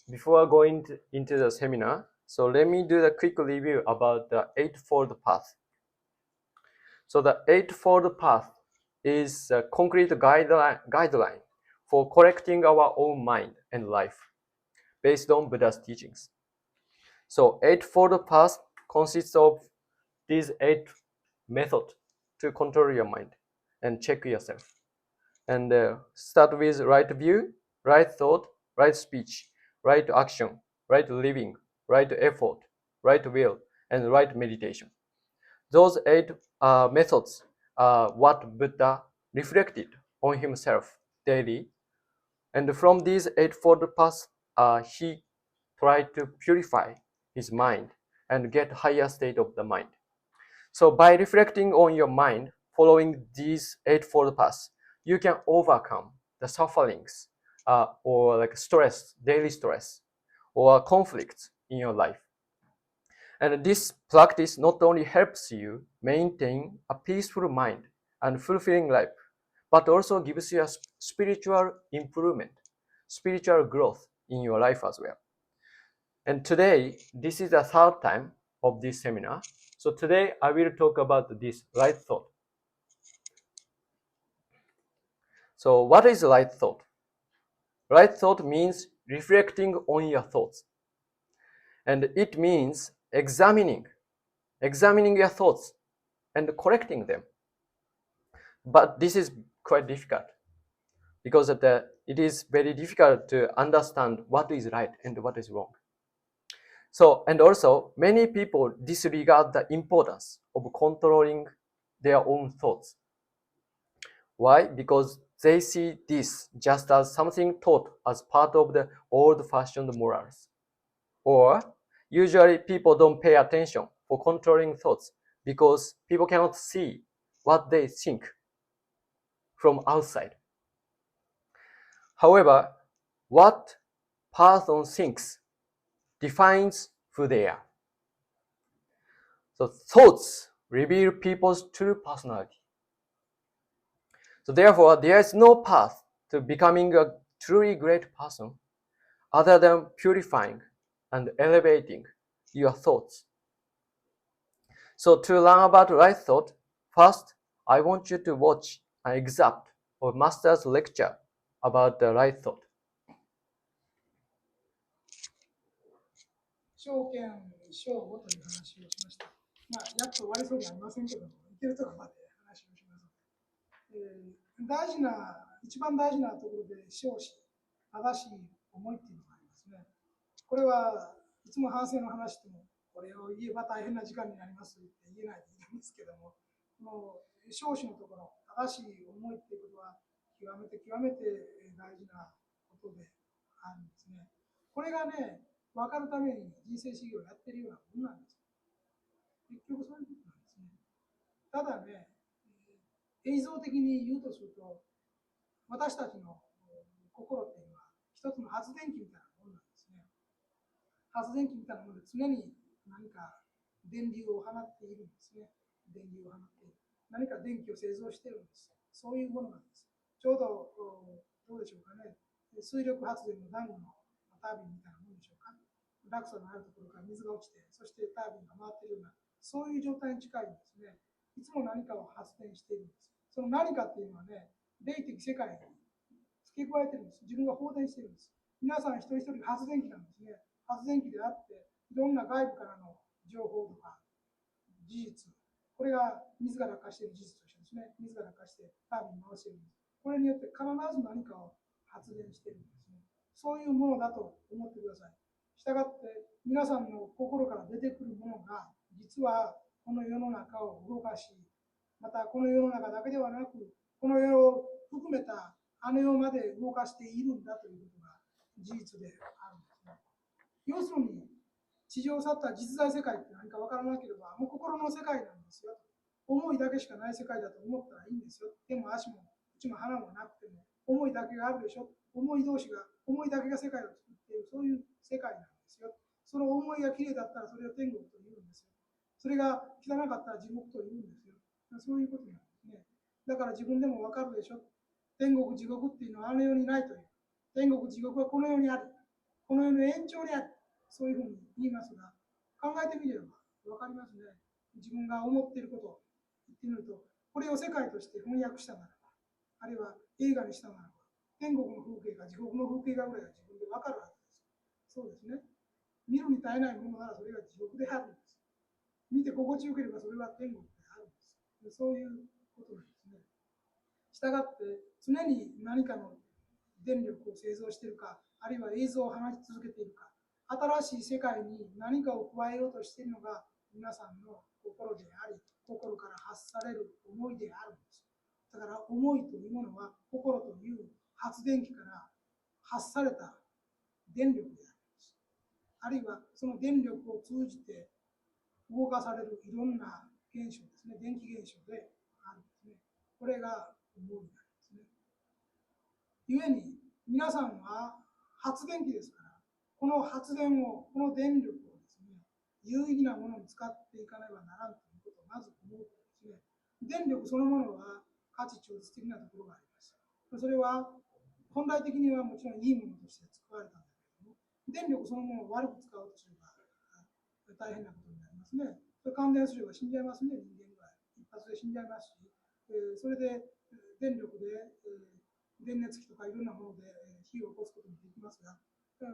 Before going into the seminar, so let me do a quick review about the Eightfold Path. So the Eightfold Path is a concrete guideline for correcting our own mind and life based on Buddha's teachings. So Eightfold Path consists of these 8 methods to control your mind and check yourself. And start with right view, right thought, right speech, right action, right living, right effort, right will, and right meditation. Those 8 methods are what Buddha reflected on himself daily. And from these Eightfold Paths, he tried to purify his mind and get higher state of the mind. So by reflecting on your mind, following these Eightfold Paths, you can overcome the sufferings or like stress, daily stress, or conflicts in your life. And this practice not only helps you maintain a peaceful mind and fulfilling life, but also gives you a spiritual improvement, spiritual growth in your life as well. And today, this is the 3rd time of this seminar. So today I will talk about this right thought. So what is right thought? Right thought means reflecting on your thoughts. And it means examining your thoughts and correcting them. But this is quite difficult because it is very difficult to understand what is right and what is wrong. So, and also many people disregard the importance of controlling their own thoughts. Why? Because they see this just as something taught as part of the old-fashioned morals. Or usually people don't pay attention for controlling thoughts because people cannot see what they think from outside. However, what person thinks defines who they are. So thoughts reveal people's true personality. So therefore, there is no path to becoming a truly great person other than purifying and elevating your thoughts. So to learn about right thought, first, I want you to watch an excerpt of Master's lecture about the right thought. 証券証拠という話をしました。やっと終わりそうにありませんけども、いけるところまで話をします。一番大事なところで正し、正しい思いっていうのがありますね。これはいつも反省の話とも、これを言えば大変な時間になりますって言えないでいるんですけども、この正しのところ、正しい思いっていうことは極めて大事なことであるんですね。これがね、分かるために人生修行をやってるようなものなんです。結局そういうことなんですね。ただね、映像的に言うとすると、私たちの心っていうのは一つの発電機みたいなものなんですね。発電機みたいなもので常に何か電流を放っているんですね。電流を放っている。何か電気を製造しているんです。そういうものなんです。ちょうどどうでしょうかね。水力発電のダムのタービンみたいなものでしょうか。落差のあるところから水が落ちて、そしてタービンが回っているような、そういう状態に近いんですね。いつも何かを発電しているんです。その何かっていうのはね、霊的世界に付け加えてるんです。自分が放電しているんです。皆さん一人一人発電機なんですね。発電機であって、いろんな外部からの情報とか事実、これが水が落下している事実としてですね、水が落下してタービンを回しているんです。これによって必ず何かを発電しているんですね。そういうものだと思ってください。したがって皆さんの心から出てくるものが実はこの世の中を動かし、またこの世の中だけではなくこの世を含めたあの世まで動かしているんだということが事実であるんですね。要するに地上を去った実在世界って何か分からなければもう心の世界なんですよ。思いだけしかない世界だと思ったらいいんですよ。手も足も口も鼻もなくても思いだけがあるでしょ。思い同士が、思いだけが世界を作っている、そういう世界なんですよ。その思いがきれいだったらそれを天国と言うんですよ。それが汚かったら地獄と言うんですよ。そういうことなんですね。だから自分でも分かるでしょ。天国、地獄っていうのはあの世にないという。天国、地獄はこの世にある。この世の延長である。そういうふうに言いますが、考えてみれば分かりますね。自分が思っていることを言ってみると、これを世界として翻訳したならば、あるいは映画にしたならば、天国の風景か地獄の風景かぐらいは自分で分かるはずです。そうですね。見るに耐えないものならそれが地獄であるんです。見て心地よければそれは天国であるんです。そういうことなんですね。したがって常に何かの電力を製造しているか、あるいは映像を放ち続けているか、新しい世界に何かを加えようとしているのが皆さんの心であり、心から発される思いであるんです。だから思いというものは心という発電機から発された電力であるんです。あるいはその電力を通じて動かされるいろんな現象ですね、電気現象であるんですね。これが思いなんですね。ゆえに皆さんは発電機ですから、この発電を、この電力をですね、有意義なものに使っていかねばならんということをまず思うとですね、電力そのものは価値中立的なところがあります。それは本来的にはもちろんいいものとして使われたんだけれども、電力そのものを悪く使おうとすれば大変なことになりますね。それ感電すれば死んじゃいますね、人間が。一発で死んじゃいますし、それで電力で、電熱器とかいろんなもので火を起こすこともできますが、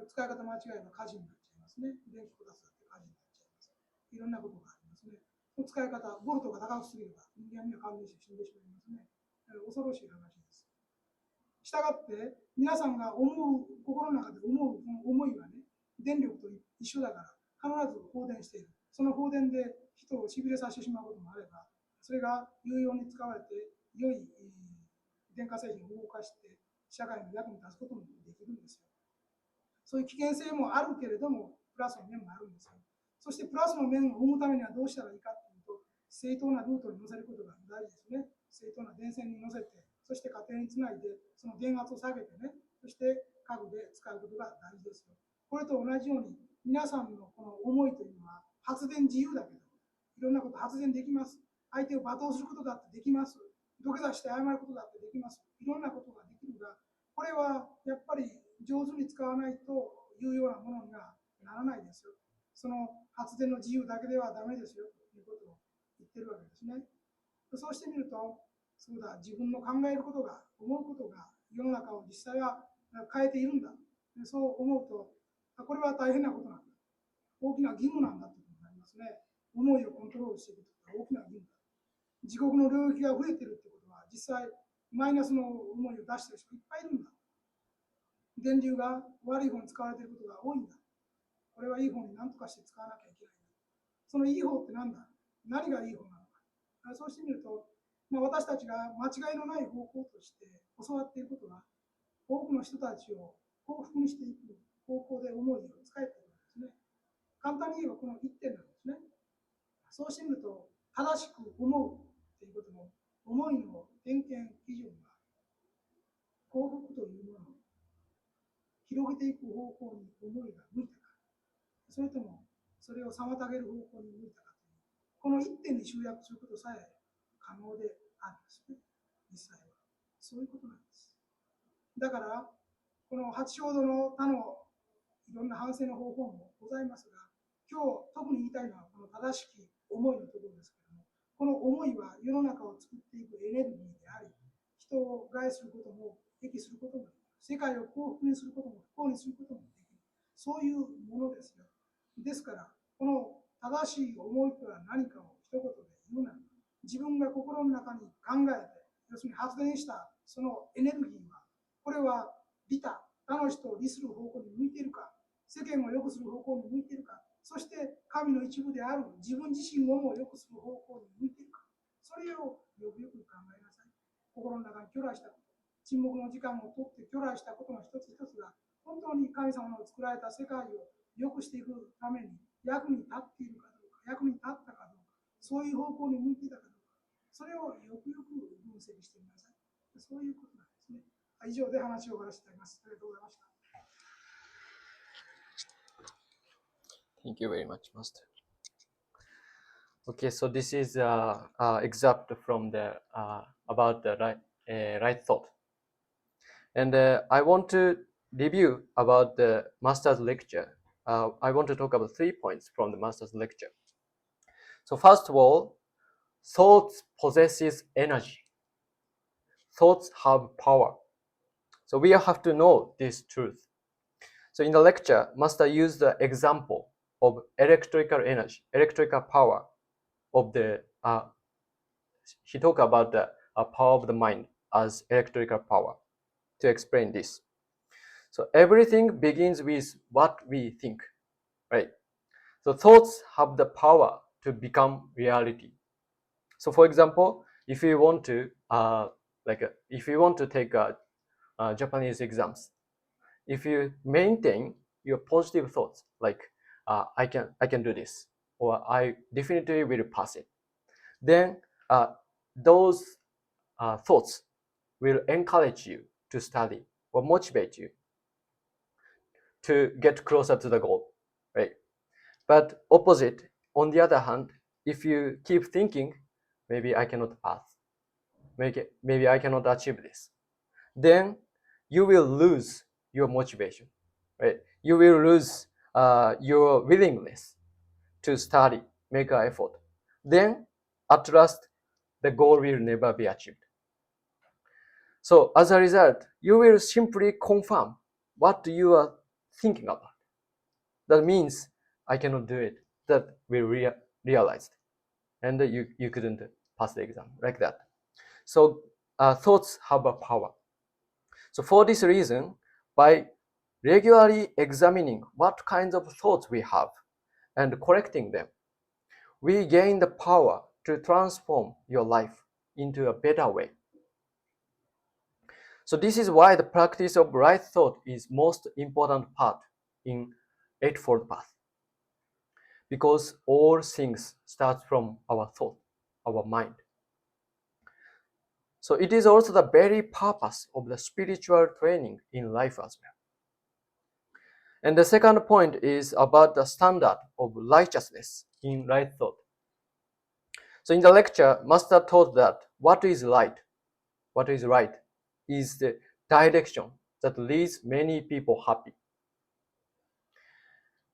使い方間違えば火事になっちゃいますね。電気こたつだって火事になっちゃいます。いろんなことがありますね。その使い方、ボルトが高くすぎれば人間には感電して死んでしまいますね。恐ろしい話です。したがって、皆さんが思う、心の中で思う、その思いはね、電力と一緒だから、必ず放電している。その放電で人をしびれさせてしまうこともあれば、それが有用に使われて、良い電化製品を動かして、社会の役に立つこともできるんですよ。そういう危険性もあるけれども、プラスの面もあるんですよ。そしてプラスの面を生むためにはどうしたらいいかというと、正当なルートに乗せることが大事ですね。正当な電線に乗せて、そして家庭につないで、その電圧を下げてね、そして家具で使うことが大事ですよ。これと同じように、皆さんのこの思いというのは発電自由だけど、いろんなこと発電できます。相手を罵倒することだってできます。土下座して謝ることだってできます。いろんなことができるが、これはやっぱり上手に使わないというようなものにはならないですよ。その発電の自由だけではダメですよということを言ってるわけですね。そうしてみると、そうだ、自分の考えることが、思うことが世の中を実際は変えているんだ。そう思うと、これは大変なことなんだ。大きな義務なんだということになりますね。思いをコントロールしていくということは大きな義務だ。自国の領域が増えているということは、実際マイナスの思いを出している人がいっぱいいるんだ。電流が悪い方に使われていることが多いんだ。これはいい方に何とかして使わなきゃいけないんだ。そのいい方って何だ？何がいい方なのか。そうしてみると、私たちが間違いのない方法として教わっていることは、多くの人たちを幸福にしていく方向で思いを使えているんですね。簡単に言えばこの一点なんですね。そうしてみると、正しく思うということの思いの点検基準が幸福というものを広げていく方向に思いが向いたか、それともそれを妨げる方向に向いたかという、この一点に集約することさえ可能であるんですね、実際は。そういうことなんです。だから、この八正道の他のいろんな反省の方法もございますが、今日特に言いたいのはこの正しき思いのところですけれども、この思いは世の中を作っていくエネルギーであり、人を害することも益することもできる、世界を幸福にすることも不幸にすることもできる、そういうものですよ。ですから、この正しい思いとは何かを一言で言うなら、自分が心の中に考えて、要するに発電したそのエネルギーは、これは利他、他の人を利する方向に向いているか、世間を良くする方向に向いているか、そして神の一部である自分自身をも良くする方向に向いているか、それをよくよく考えなさい。心の中に巨来したこと、沈黙の時間をとって巨来したことの一つ一つが、本当に神様の作られた世界を良くしていくために役に立っているかどうか、役に立ったかどうか、そういう方向に向いていたかどうか、それをよくよく分析してみなさい。そういうことなんですね。以上で話を終わらせていただきます。ありがとうございました。Thank you very much, Master. Okay, so this is excerpt from the about the right thought, and I want to review about the master's lecture, I want to talk about 3 points from the master's lecture. So first of all, thoughts possesses energy. Thoughts have power. So we have to know this truth. So in the lecture, master used the example of electrical energy, electrical power of the, he talked about the power of the mind as electrical power to explain this. So everything begins with what we think, right? So thoughts have the power to become reality. So for example, if you want to if you want to take Japanese exams, if you maintain your positive thoughts like I can do this, or I definitely will pass it, then those thoughts will encourage you to study or motivate you to get closer to the goal, right? But opposite, on the other hand, if you keep thinking, maybe I cannot pass, maybe I cannot achieve this, then you will lose your motivation, right? You will lose your willingness to study, make an effort. Then, at last, the goal will never be achieved. So, as a result, you will simply confirm what you are thinking about. That means I cannot do it. That we realized, and you couldn't pass the exam like that. So, thoughts have a power. So for this reason, by regularly examining what kinds of thoughts we have and correcting them, we gain the power to transform your life into a better way. So this is why the practice of right thought is most important part in Eightfold Path. Because all things start from our thought, our mind. So it is also the very purpose of the spiritual training in life as well. And the second point is about the standard of righteousness in right thought. So in the lecture, Master taught that what is right is the direction that leads many people happy.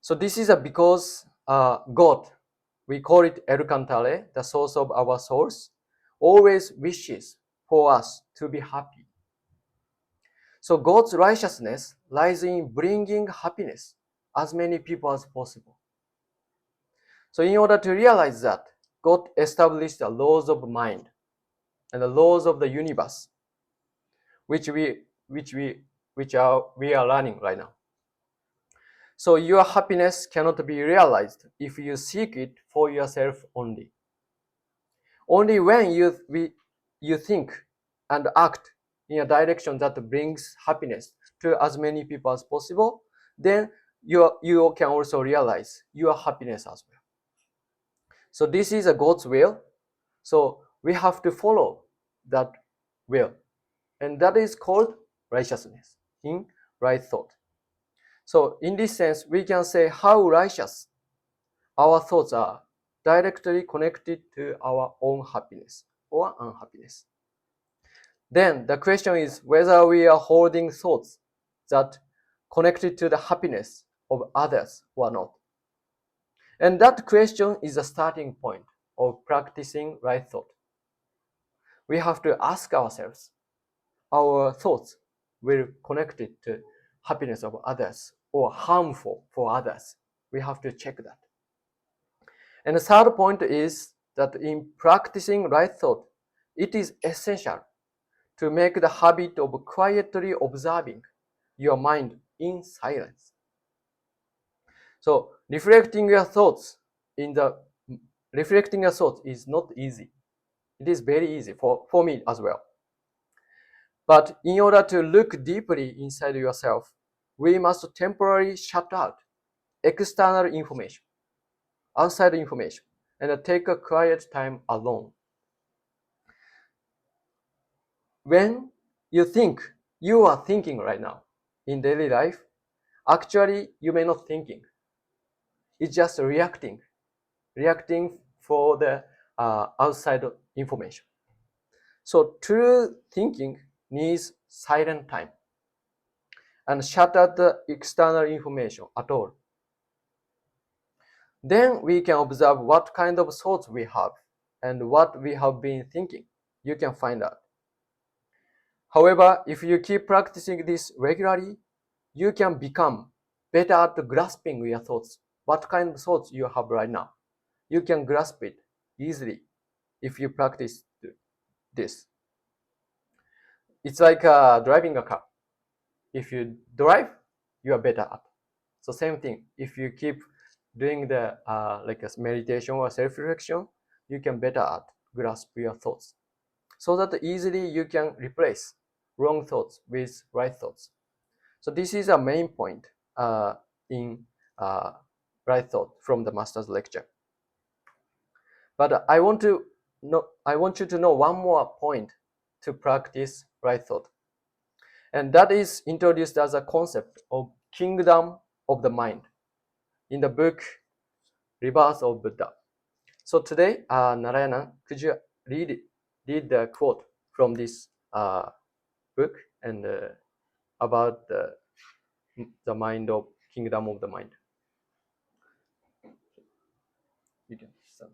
So this is because God, we call it El Cantare, the source of our souls, always wishes for us to be happy. So God's righteousness lies in bringing happiness as many people as possible. So in order to realize that, God established the laws of mind and the laws of the universe, which we are learning right now. So your happiness cannot be realized if you seek it for yourself only. Only when you think and act in a direction that brings happiness to as many people as possible, then you can also realize your happiness as well. So this is a God's will. So we have to follow that will. And that is called righteousness in right thought. So in this sense, we can say how righteous our thoughts are directly connected to our own happiness or unhappiness. Then the question is whether we are holding thoughts that connected to the happiness of others or not. And that question is the starting point of practicing right thought. We have to ask ourselves, our thoughts will connect it to happiness of others or harmful for others. We have to check that. And the third point is that in practicing right thought, it is essential to make the habit of quietly observing your mind in silence. So reflecting your thoughts is not easy. It is very easy for me as well. But in order to look deeply inside yourself, we must temporarily shut out external information, outside information, and take a quiet time alone. When you think you are thinking right now in daily life, actually you may not thinking. It's just reacting for the outside information. So true thinking needs silent time. and shut out the external information at all. Then we can observe what kind of thoughts we have and what we have been thinking. You can find out. However, if you keep practicing this regularly, you can become better at grasping your thoughts. What kind of thoughts you have right now? You can grasp it easily if you practice this. It's like driving a car. If you drive, you are better at. So same thing. If you keep doing the like a meditation or self-reflection, you can better at grasp your thoughts. So that easily you can replace wrong thoughts with right thoughts. So this is a main point in right thought from the master's lecture. But I want you to know one more point to practice right thought. And that is introduced as a concept of kingdom of the mind in the book Rebirth of Buddha. So today, Narayana, could you read the quote from this book and about the mind of kingdom of the mind? You can start.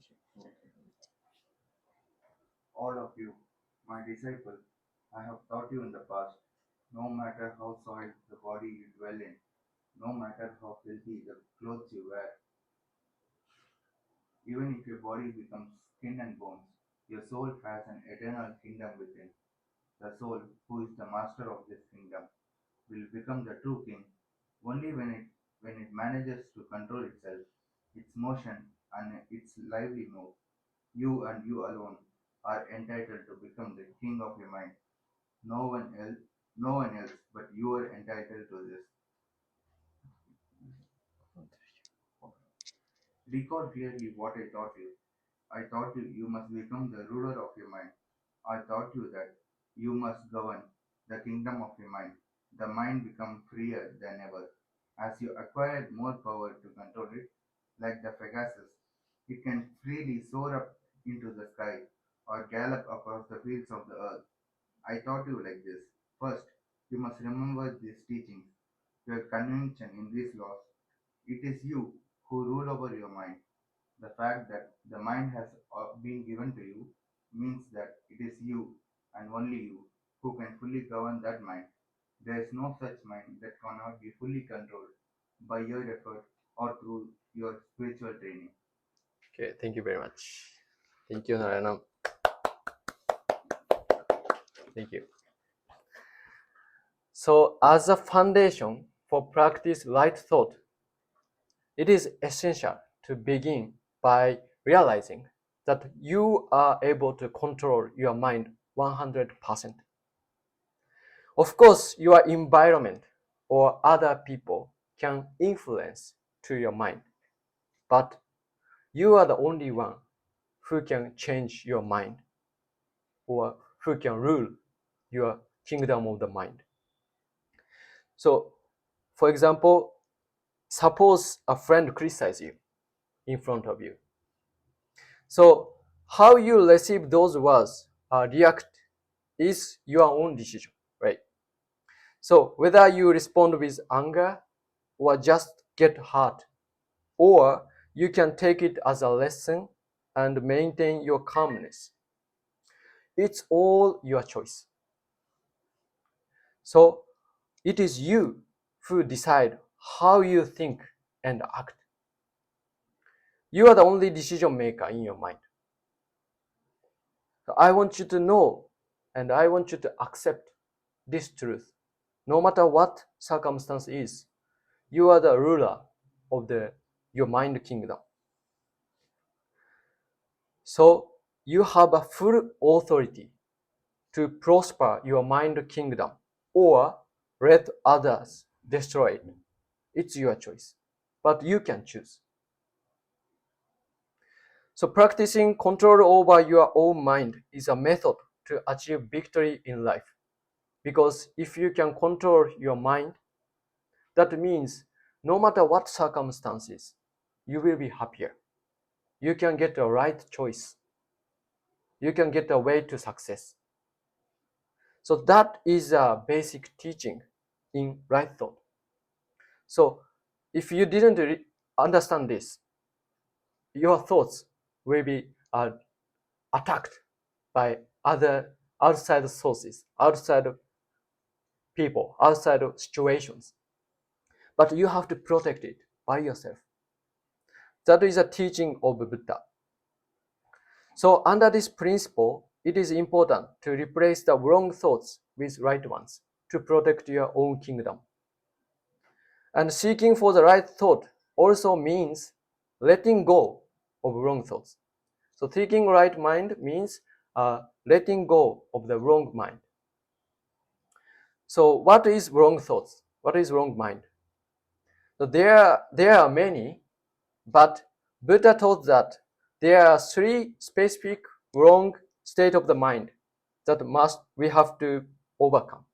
All of you, my disciple, I have taught you in the past, no matter how soiled the body you dwell in, no matter how filthy the clothes you wear, even if your body becomes skin and bones, your soul has an eternal kingdom within. The soul, who is the master of this kingdom, will become the true king only when it manages to control itself, its motion, and its lively mood. You and you alone are entitled to become the king of your mind. No one else but you are entitled to this. Recall clearly what I taught you. I taught you you must become the ruler of your mind. I taught you that you must govern the kingdom of your mind. The mind becomes freer than ever. As you acquire more power to control it, like the Pegasus, it can freely soar up into the sky or gallop across the fields of the earth. I taught you like this. First, you must remember these teachings, your conviction in these laws. It is you who rule over your mind. The fact that the mind has been given to you means that it is you and only you who can fully govern that mind. There is no such mind that cannot be fully controlled by your effort or through your spiritual training. Okay, thank you very much. Thank you, Narayana. Thank you. So, as a foundation for practice right thought, it is essential to begin by realizing that you are able to control your mind 100%. Of course, your environment or other people can influence to your mind, but you are the only one who can change your mind or who can rule your kingdom of the mind. So, for example, suppose a friend criticizes you in front of you. So, how you receive those words, react, is your own decision, right? So, whether you respond with anger or just get hurt, or you can take it as a lesson and maintain your calmness. It's all your choice. So, it is you who decide how you think and act. You are the only decision maker in your mind. So I want you to know and I want you to accept this truth. No matter what circumstance is, you are the ruler of your mind kingdom. So you have a full authority to prosper your mind kingdom or let others destroy it. It's your choice, but you can choose. So practicing control over your own mind is a method to achieve victory in life. Because if you can control your mind, that means no matter what circumstances, you will be happier. You can get the right choice. You can get a way to success. So that is a basic teaching in right thought. So if you didn't understand this, your thoughts will be attacked by other outside sources, outside people, outside situations. But you have to protect it by yourself. That is a teaching of Buddha. So under this principle, it is important to replace the wrong thoughts with right ones to protect your own kingdom. And seeking for the right thought also means letting go of wrong thoughts. So thinking right mind means letting go of the wrong mind. So what is wrong thoughts? What is wrong mind? So there are many, but Buddha taught that there are three specific wrong state of the mind that we have to overcome.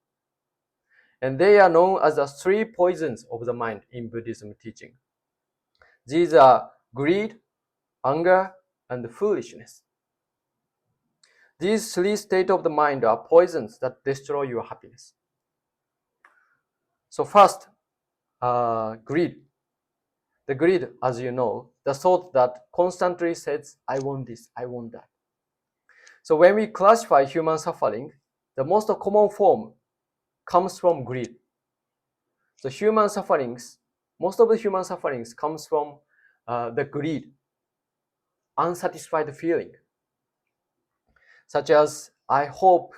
And they are known as the three poisons of the mind in Buddhism teaching. These are greed, anger, and foolishness. These three states of the mind are poisons that destroy your happiness. So first, greed. The greed, as you know, the thought that constantly says, I want this, I want that. So when we classify human suffering, the most common form comes from greed. So most of the human sufferings comes from the greed, unsatisfied feeling, such as, I hope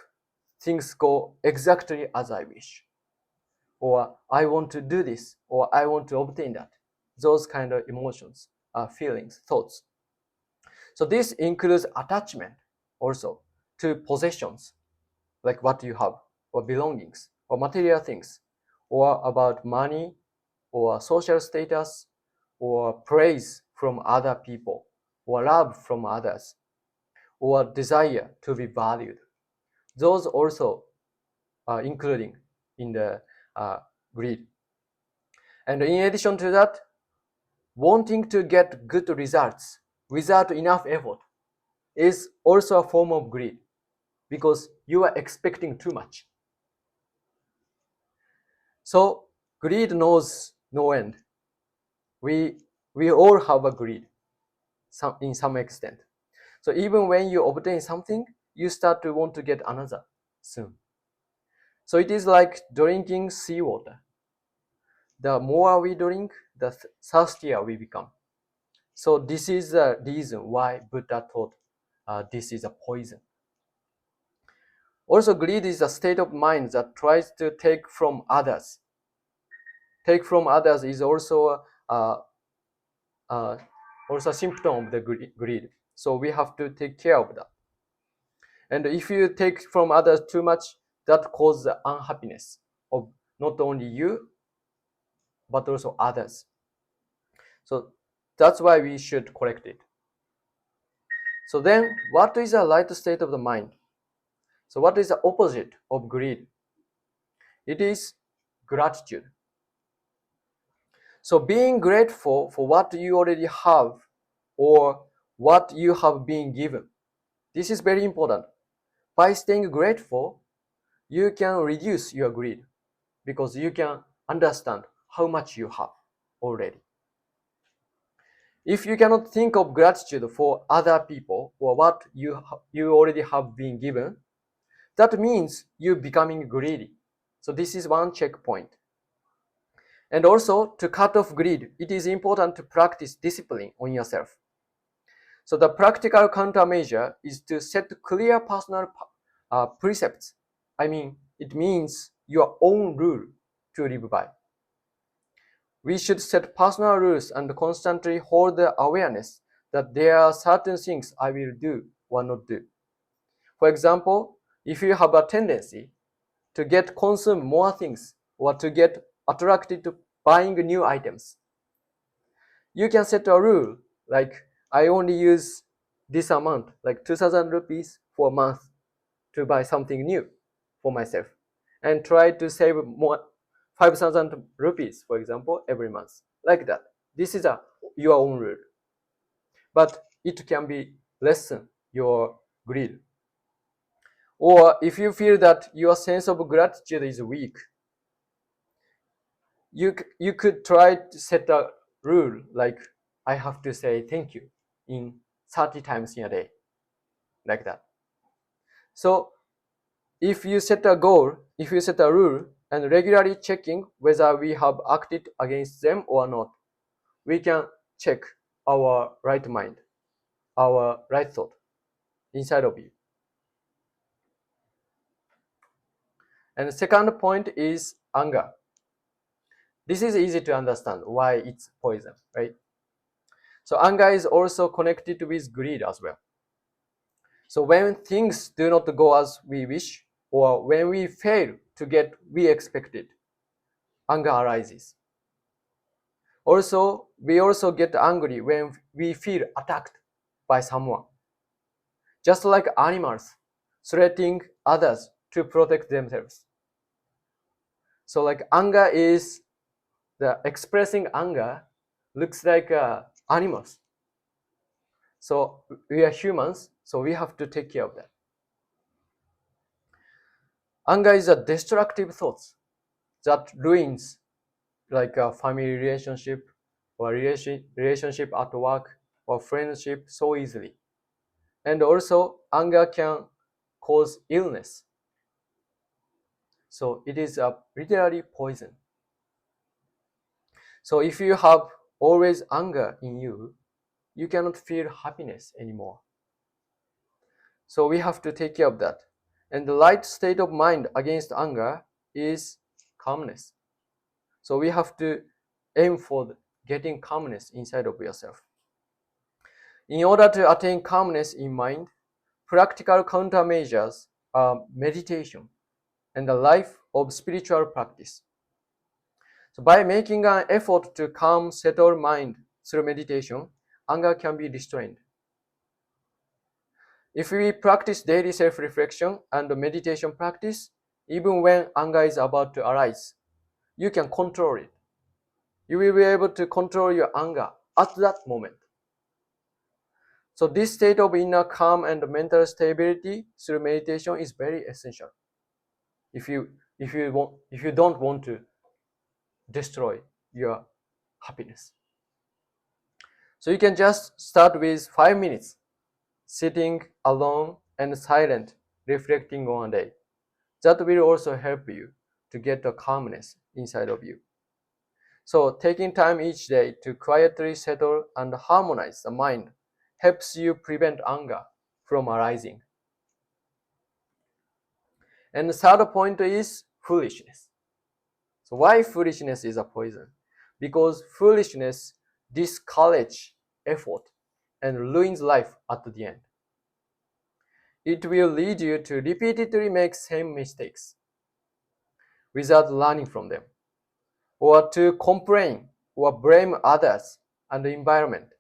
things go exactly as I wish, or I want to do this, or I want to obtain that. Those kind of emotions, feelings, thoughts. So this includes attachment also to possessions, like what you have, or belongings, or material things, or about money, or social status, or praise from other people, or love from others, or desire to be valued. Those also are including in the greed. And in addition to that, wanting to get good results without enough effort is also a form of greed, because you are expecting too much. So greed knows no end. We all have a greed in some extent. So even when you obtain something, you start to want to get another soon. So it is like drinking seawater. The more we drink, the thirstier we become. So this is the reason why Buddha taught this is a poison. Also, greed is a state of mind that tries to take from others. Take from others is also a symptom of the greed. So we have to take care of that. And if you take from others too much, that causes unhappiness of not only you, but also others. So that's why we should correct it. So then, what is the right state of the mind? So what is the opposite of greed? It is gratitude. So being grateful for what you already have or what you have been given. This is very important. By staying grateful, you can reduce your greed because you can understand how much you have already. If you cannot think of gratitude for other people or what you already have been given, that means you're becoming greedy. So this is one checkpoint. And also, to cut off greed, it is important to practice discipline on yourself. So the practical countermeasure is to set clear personal precepts. I mean, it means your own rule to live by. We should set personal rules and constantly hold the awareness that there are certain things I will do or not do. For example, if you have a tendency to consume more things or to get attracted to buying new items, you can set a rule like, I only use this amount, like 2,000 rupees for a month to buy something new for myself, and try to save more 5,000 rupees, for example, every month. Like that. This is your own rule. But it can be lessen your greed. Or if you feel that your sense of gratitude is weak, you could try to set a rule like I have to say thank you in 30 times in a day, like that. So if you set a goal, if you set a rule and regularly checking whether we have acted against them or not, we can check our right mind, our right thought inside of you. And the second point is anger. This is easy to understand why it's poison, right? So anger is also connected with greed as well. So when things do not go as we wish, or when we fail to get we expected, anger arises. Also, we also get angry when we feel attacked by someone. Just like animals threatening others to protect themselves. So like anger is the expressing anger looks like animals. So we are humans, so we have to take care of that. Anger is a destructive thought that ruins like a family relationship or relationship at work or friendship so easily. And also anger can cause illness. So it is a literally poison. So if you have always anger in you, you cannot feel happiness anymore. So we have to take care of that. And the right state of mind against anger is calmness. So we have to aim for getting calmness inside of yourself. In order to attain calmness in mind, practical countermeasures are meditation and the life of spiritual practice. So by making an effort to calm, settle mind through meditation, anger can be restrained. If we practice daily self-reflection and meditation practice, even when anger is about to arise, you can control it. You will be able to control your anger at that moment. So this state of inner calm and mental stability through meditation is very essential. If you don't want to destroy your happiness. So you can just start with 5 minutes, sitting alone and silent, reflecting on a day. That will also help you to get a calmness inside of you. So taking time each day to quietly settle and harmonize the mind helps you prevent anger from arising. And the third point is foolishness. So why foolishness is a poison? Because foolishness discourages effort and ruins life at the end. It will lead you to repeatedly make same mistakes without learning from them, or to complain or blame others and the environment,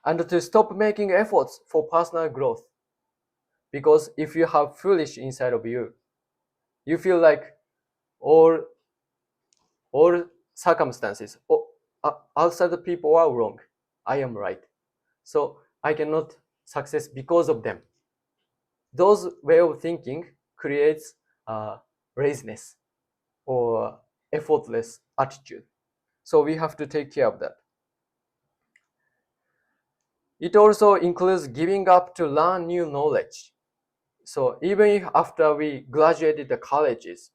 and to stop making efforts for personal growth. Because if you have foolish inside of you, you feel like all circumstances, outside the people are wrong, I am right. So I cannot success because of them. Those way of thinking creates laziness or effortless attitude. So we have to take care of that. It also includes giving up to learn new knowledge. So even if after we graduated the colleges,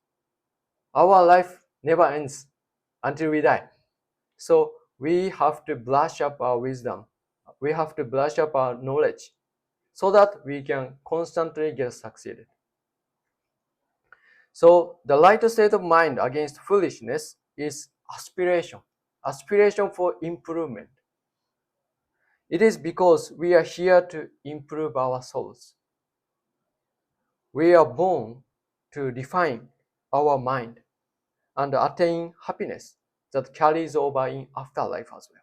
our life never ends until we die. So we have to brush up our wisdom. We have to brush up our knowledge so that we can constantly get succeeded. So the right state of mind against foolishness is aspiration. Aspiration for improvement. It is because we are here to improve our souls. We are born to refine our mind and attain happiness that carries over in afterlife as well.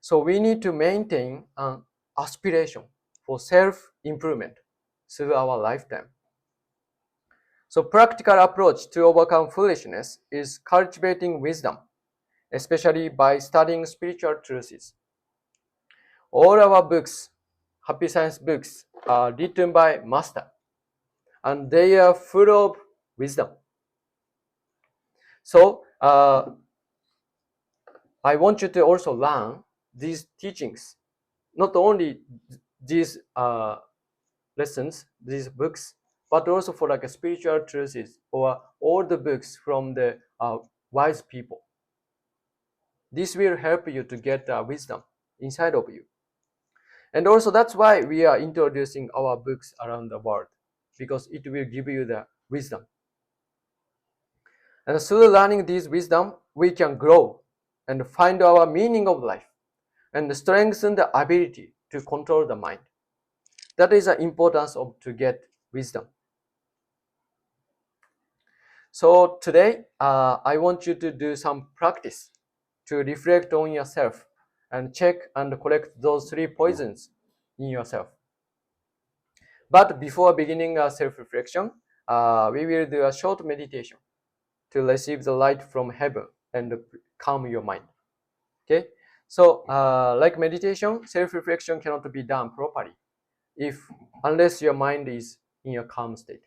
So we need to maintain an aspiration for self-improvement through our lifetime. So practical approach to overcome foolishness is cultivating wisdom, especially by studying spiritual truths. All our books, happy science books, are written by master, and they are full of wisdom. So I want you to also learn these teachings, not only these lessons, these books, but also for like a spiritual truths or all the books from the wise people. This will help you to get wisdom inside of you. And also that's why we are introducing our books around the world, because it will give you the wisdom. And through learning this wisdom, we can grow and find our meaning of life and strengthen the ability to control the mind. That is the importance of to get wisdom. So today, I want you to do some practice to reflect on yourself and check and correct those 3 poisons in yourself. But before beginning a self-reflection, we will do a short meditation to receive the light from heaven and calm your mind. Okay? So, like meditation, self-reflection cannot be done properly unless your mind is in a calm state.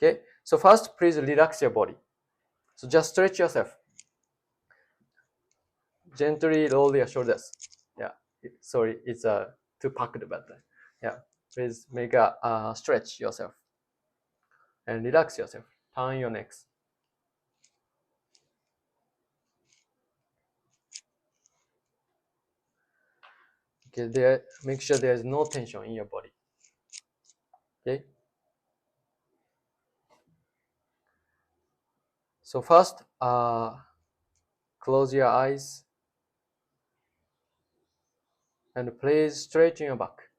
Okay? So first, please relax your body. So just stretch yourself. Gently roll your shoulders. Yeah. Sorry, it's too packed, but yeah. Please make a stretch yourself and relax yourself. Turn your necks. Okay, make sure there is no tension in your body. Okay. So first, close your eyes and please straighten your back.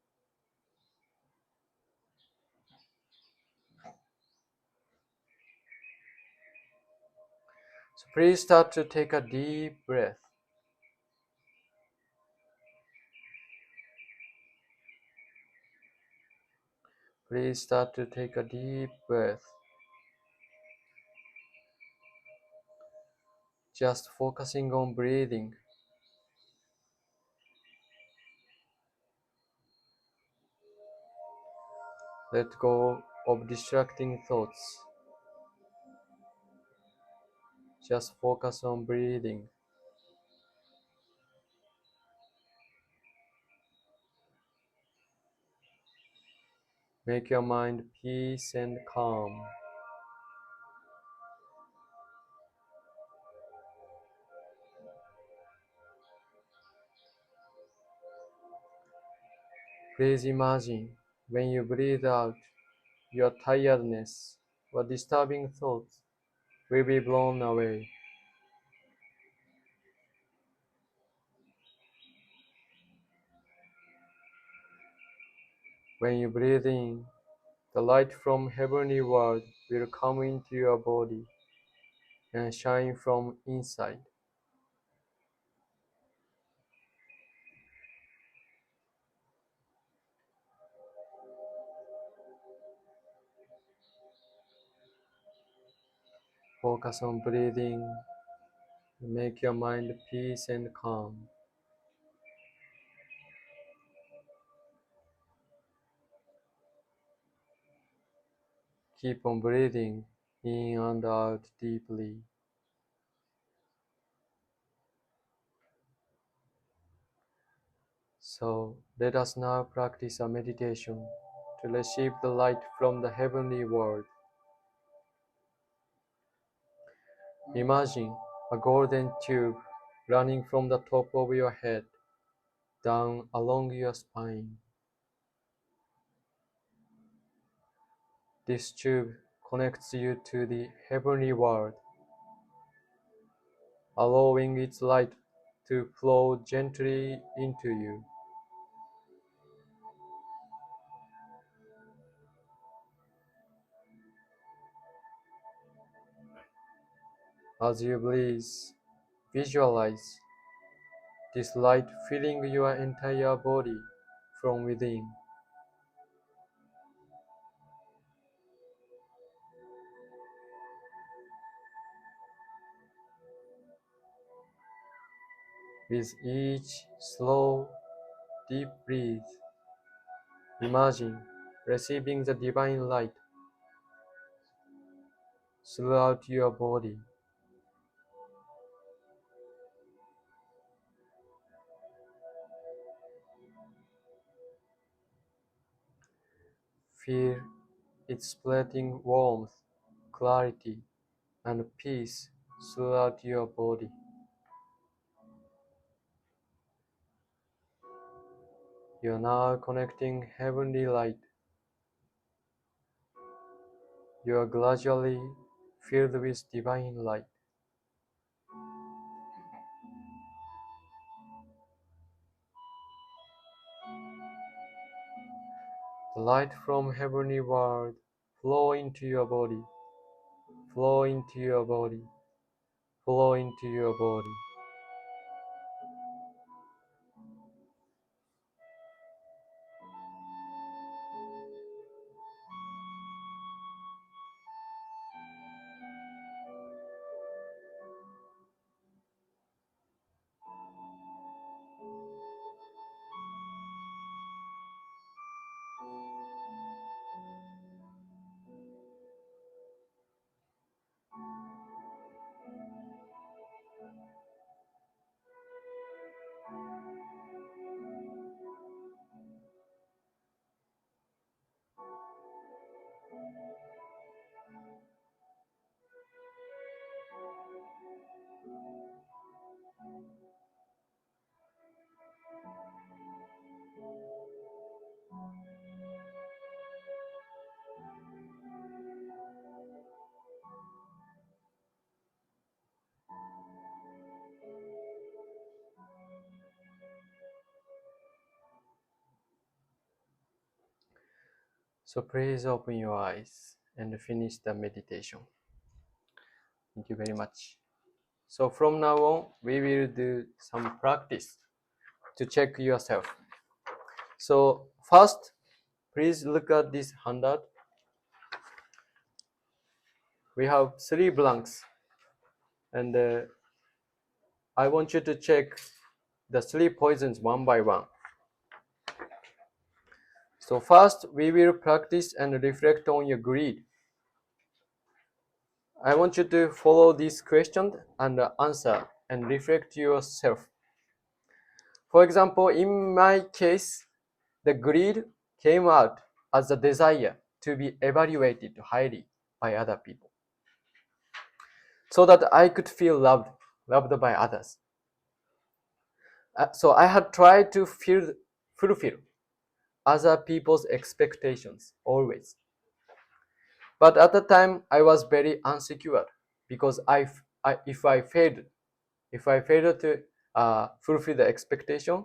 So please start to take a deep breath. Please start to take a deep breath. Just focusing on breathing. Let go of distracting thoughts. Just focus on breathing. Make your mind peace and calm. Please imagine when you breathe out, your tiredness or disturbing thoughts will be blown away. When you breathe in, the light from heavenly world will come into your body and shine from inside. Focus on breathing. Make your mind peace and calm. Keep on breathing in and out deeply. So let us now practice a meditation to receive the light from the heavenly world. Imagine a golden tube running from the top of your head down along your spine. This tube connects you to the heavenly world, allowing its light to flow gently into you. As you breathe, visualize this light filling your entire body from within. With each slow, deep breath, imagine receiving the divine light throughout your body. Feel it spreading warmth, clarity, and peace throughout your body. You are now connecting heavenly light. You are gradually filled with divine light. The light from heavenly world flow into your body, flow into your body, flow into your body. So please open your eyes and finish the meditation. Thank you very much. So from now on, we will do some practice to check yourself. So first, please look at this handout. We have 3 blanks, and I want you to check the 3 poisons one by one. So first, we will practice and reflect on your greed. I want you to follow this question and answer and reflect yourself. For example, in my case, the greed came out as a desire to be evaluated highly by other people, so that I could feel loved by others. So I had tried to fulfill other people's expectations always. But at the time, I was very insecure because if I failed to fulfill the expectation,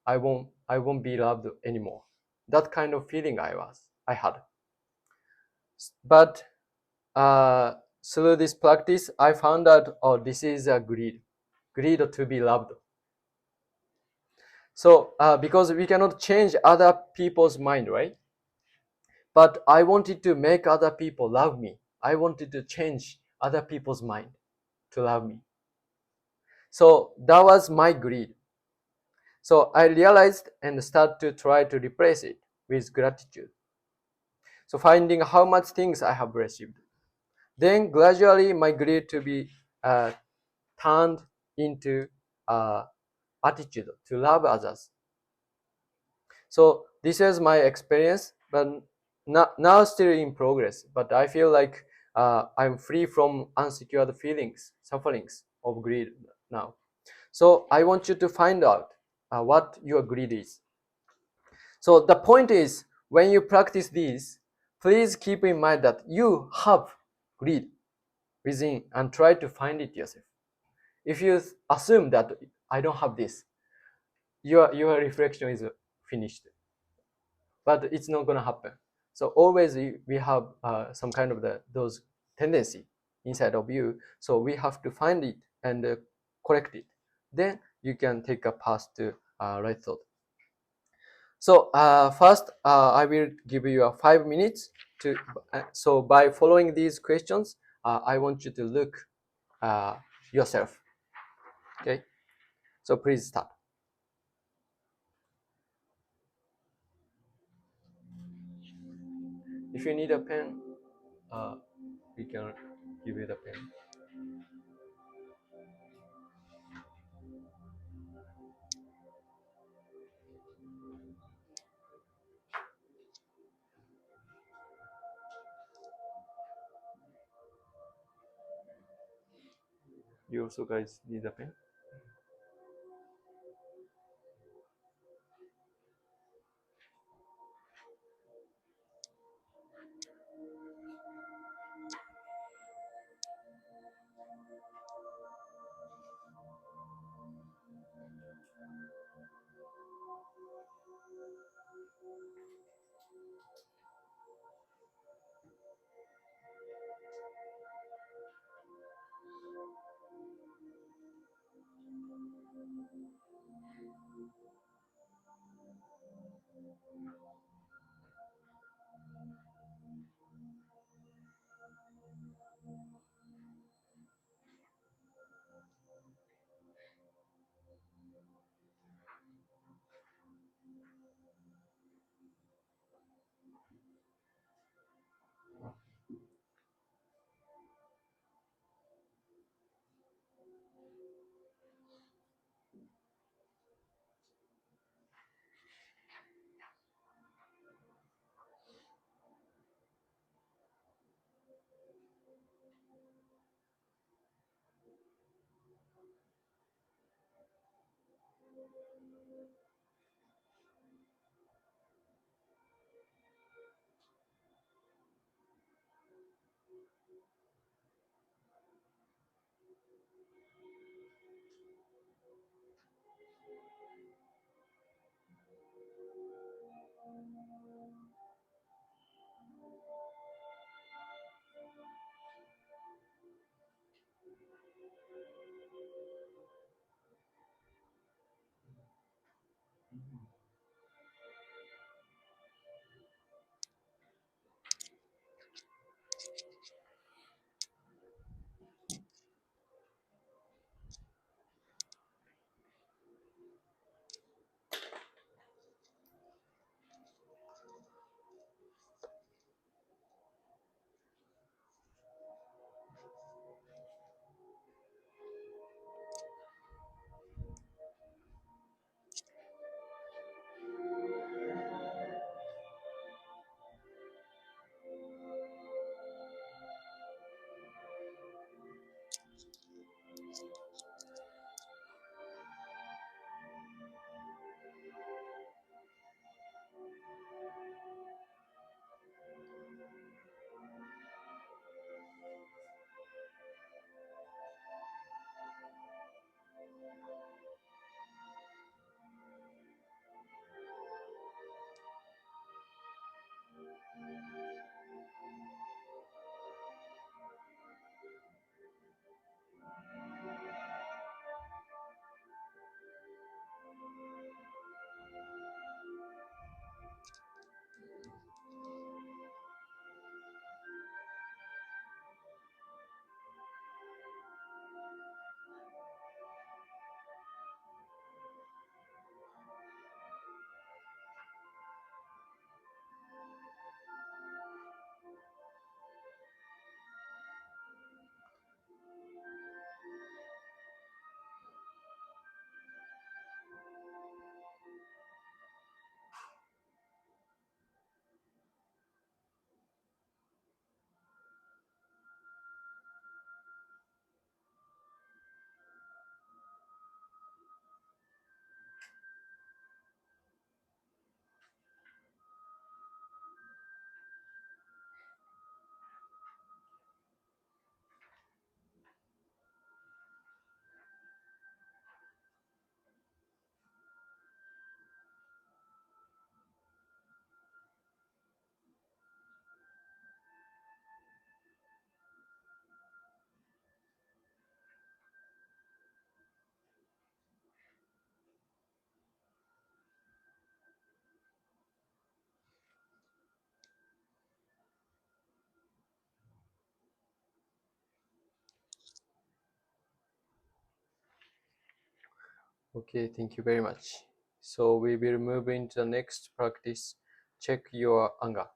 I won't be loved anymore. That kind of feeling I had. But through this practice, I found out, oh, this is a greed to be loved. So because we cannot change other people's mind, right? But I wanted to make other people love me. I wanted to change other people's mind to love me. So that was my greed. So I realized and started to try to replace it with gratitude. So finding how much things I have received. Then gradually my greed to be turned into attitude to love others. So this is my experience, but now still in progress. But I feel like I'm free from unsecured feelings, sufferings of greed now. So I want you to find out what your greed is. So the point is, when you practice these, please keep in mind that you have greed within and try to find it yourself. If you assume that I don't have this, your reflection is finished. But it's not going to happen. So always we have some kind of those tendency inside of you. So we have to find it and correct it. Then you can take a path to right thought. So first, I will give you 5 minutes to. So by following these questions, I want you to look yourself. Okay. So please start. If you need a pen, we can give you the pen. You also guys need a pen? Okay, thank you very much. So we will move into the next practice. Check your anger.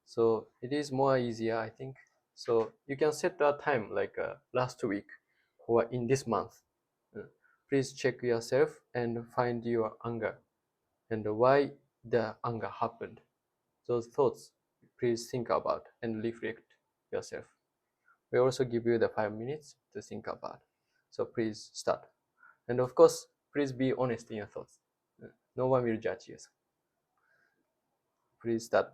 So it is more easier, I think. So you can set a time like last week or in this month. Please check yourself and find your anger and why the anger happened. Those thoughts, please think about and reflect yourself. We also give you the 5 minutes to think about. So please start. And of course, please be honest in your thoughts. No one will judge you. Please start.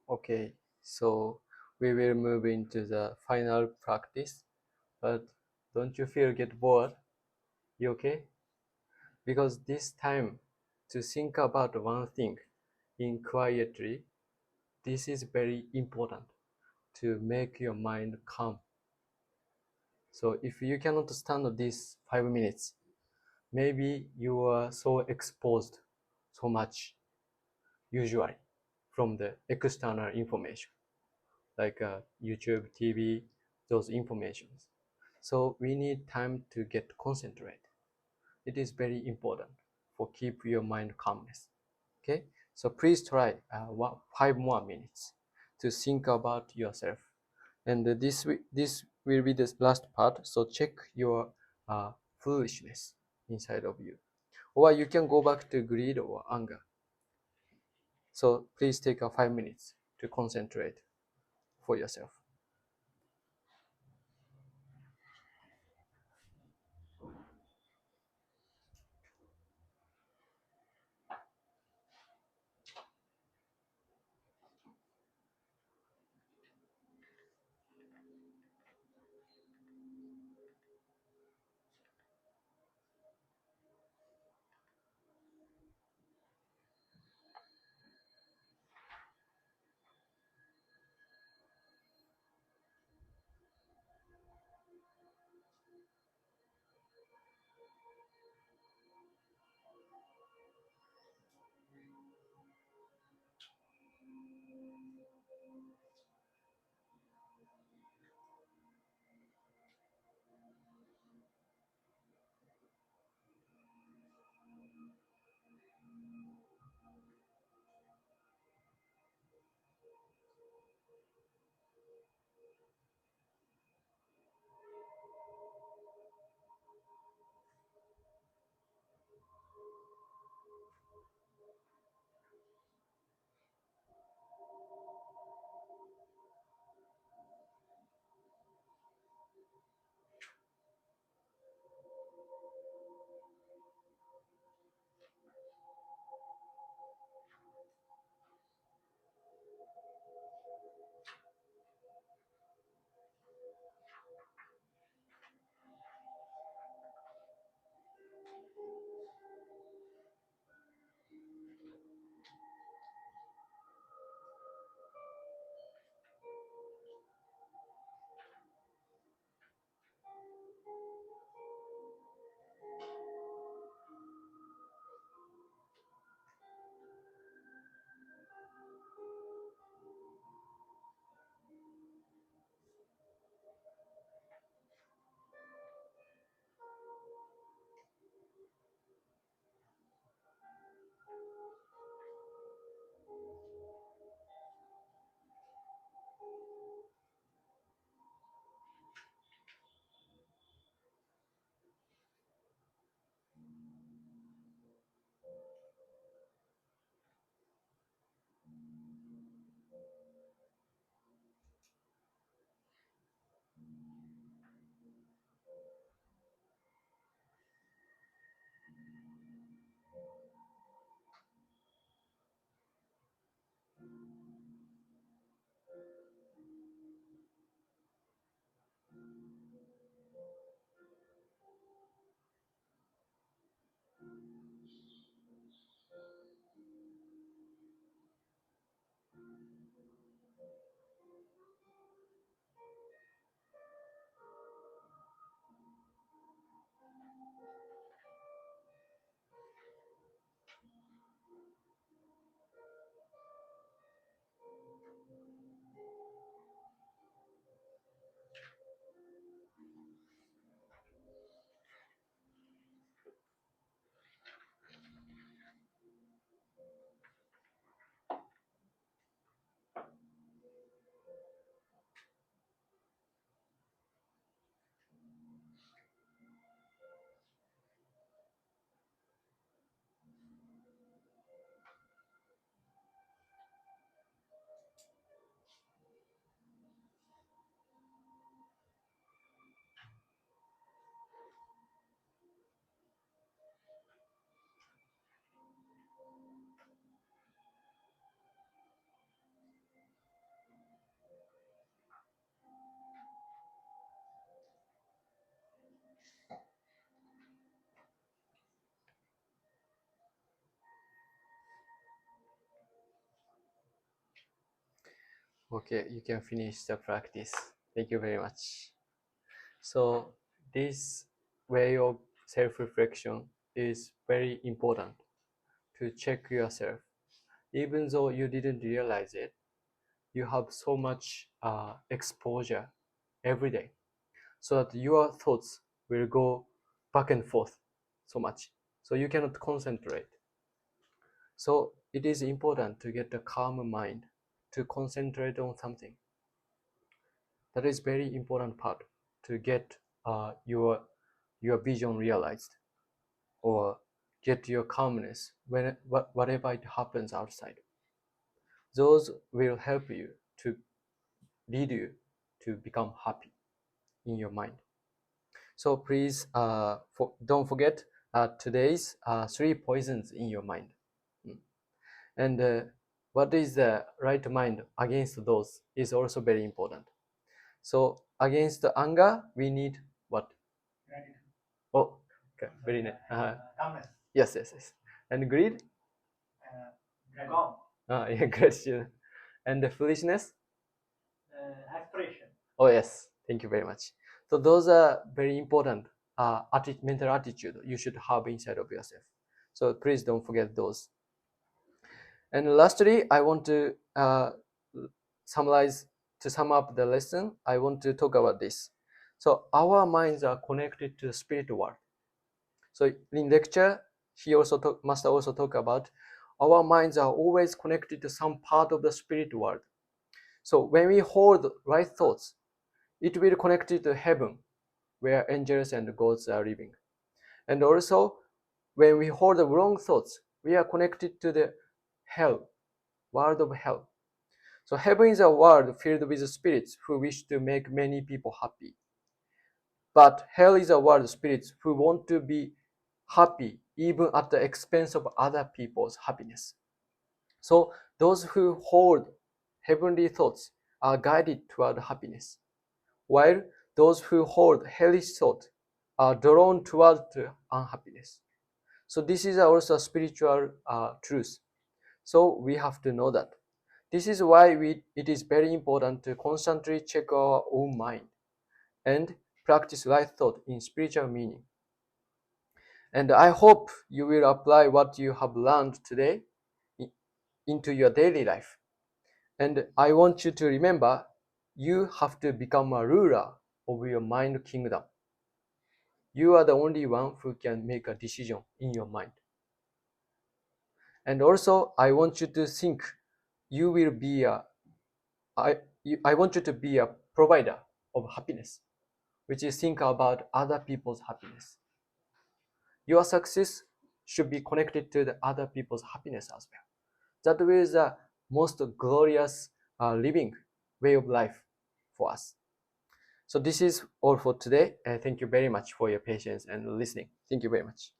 Okay, so we will move into the final practice, but don't you feel get bored? You okay? Because this time to think about one thing in quietly, this is very important to make your mind calm. So if you cannot stand these 5 minutes, maybe you are so exposed so much usually from the external information like YouTube, TV, those informations. So we need time to get concentrate. It is very important for keep your mind calmness. Okay, so please try 5 more minutes to think about yourself. And this will be the last part. So check your foolishness inside of you, or you can go back to greed or anger. So please take 5 minutes to concentrate for yourself. Okay, you can finish the practice. Thank you very much. So this way of self-reflection is very important to check yourself. Even though you didn't realize it, you have so much exposure every day, so that your thoughts will go back and forth so much, so you cannot concentrate. So it is important to get a calm mind to concentrate on something. That is very important part to get your vision realized, or get your calmness when whatever it happens outside. Those will help you to lead you to become happy in your mind. So please don't forget today's 3 poisons in your mind. And what is the right mind against those is also very important. So against the anger, we need what? Oh, okay, very nice. Yes, yes, yes. And greed? Yeah, question. And the foolishness? Aspiration. Oh yes, thank you very much. So those are very important mental attitude you should have inside of yourself. So please don't forget those. And lastly, I want to sum up the lesson. I want to talk about this. So our minds are connected to the spirit world. So in lecture, Master also talk about our minds are always connected to some part of the spirit world. So when we hold right thoughts, it will connect it to heaven, where angels and gods are living. And also, when we hold the wrong thoughts, we are connected to the hell, world of hell. So heaven is a world filled with spirits who wish to make many people happy. But hell is a world of spirits who want to be happy even at the expense of other people's happiness. So those who hold heavenly thoughts are guided toward happiness, while those who hold hellish thought are drawn toward unhappiness. So this is also a spiritual truth. So we have to know that. This is why it is very important to constantly check our own mind and practice right thought in spiritual meaning. And I hope you will apply what you have learned today into your daily life. And I want you to remember, you have to become a ruler of your mind kingdom. You are the only one who can make a decision in your mind. And also, I want you to think you will be I want you to be a provider of happiness, which is think about other people's happiness. Your success should be connected to the other people's happiness as well. That is the most glorious living way of life for us. So this is all for today. Thank you very much for your patience and listening. Thank you very much.